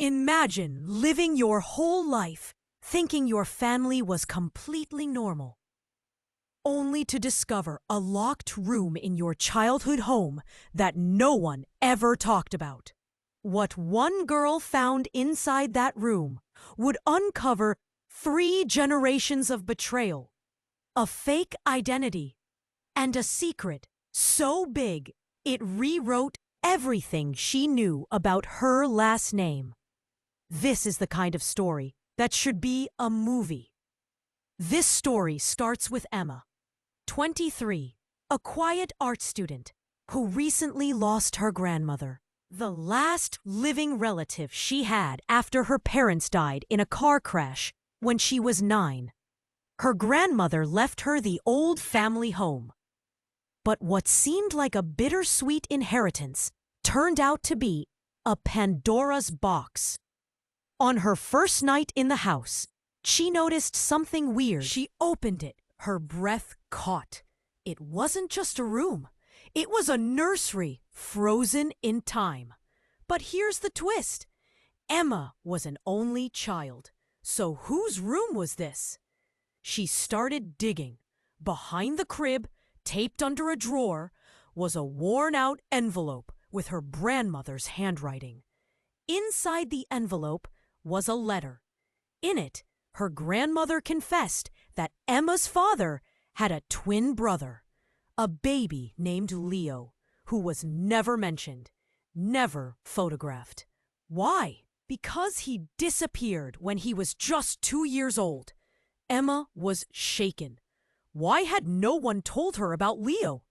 Imagine living your whole life thinking your family was completely normal, only to discover a locked room in your childhood home that no one ever talked about. What one girl found inside that room would uncover 3 generations of betrayal, a fake identity, and a secret so big it rewrote everything she knew about her last name. This is the kind of story that should be a movie. This story starts with Emma, 23, a quiet art student who recently lost her grandmother, the last living relative she had after her parents died in a car crash when she was 9. Her grandmother left her the old family home. But what seemed like a bittersweet inheritance turned out to be a Pandora's box. On her first night in the house, she noticed something weird. She opened it, her breath caught. It wasn't just a room. It was a nursery frozen in time. But here's the twist. Emma was an only child. So whose room was this? She started digging. Behind the crib, taped under a drawer, was a worn-out envelope with her grandmother's handwriting. Inside the envelope was a letter. In it, her grandmother confessed that Emma's father had a twin brother, a baby named Leo, who was never mentioned, never photographed. Why? Because he disappeared when he was just 2 years old. Emma was shaken. Why had no one told her about Leo?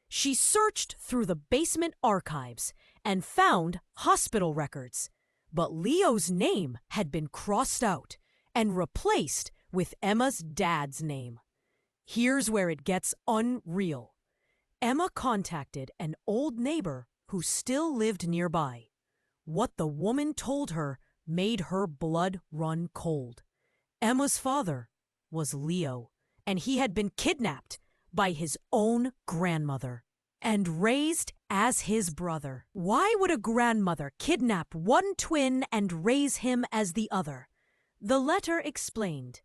She searched through the basement archives and found hospital records. But Leo's name had been crossed out and replaced with Emma's dad's name. Here's where it gets unreal. Emma contacted an old neighbor who still lived nearby. What the woman told her made her blood run cold. Emma's father was Leo, and he had been kidnapped by his own grandmother and raised as his brother. Why would a grandmother kidnap one twin and raise him as the other? The letter explained.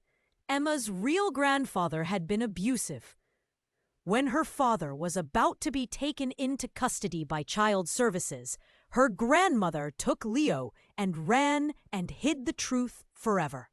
Emma's real grandfather had been abusive. When her father was about to be taken into custody by Child Services, her grandmother took Leo and ran and hid the truth forever.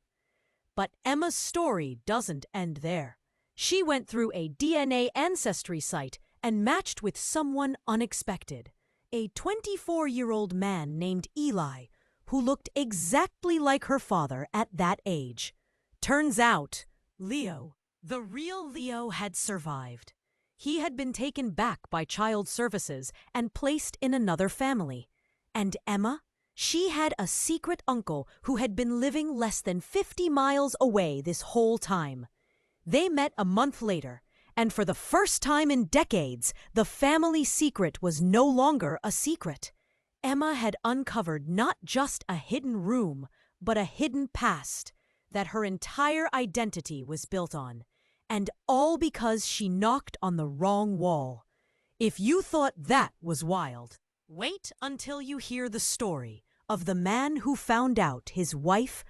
But Emma's story doesn't end there. She went through a DNA ancestry site and matched with someone unexpected, a 24-year-old man named Eli, who looked exactly like her father at that age. Turns out, Leo, the real Leo, had survived. He had been taken back by Child Services and placed in another family. And Emma? She had a secret uncle who had been living less than 50 miles away this whole time. They met a month later, and for the first time in decades, the family secret was no longer a secret. Emma had uncovered not just a hidden room, but a hidden past that her entire identity was built on. And all because she knocked on the wrong wall. If you thought that was wild, wait until you hear the story of the man who found out his wife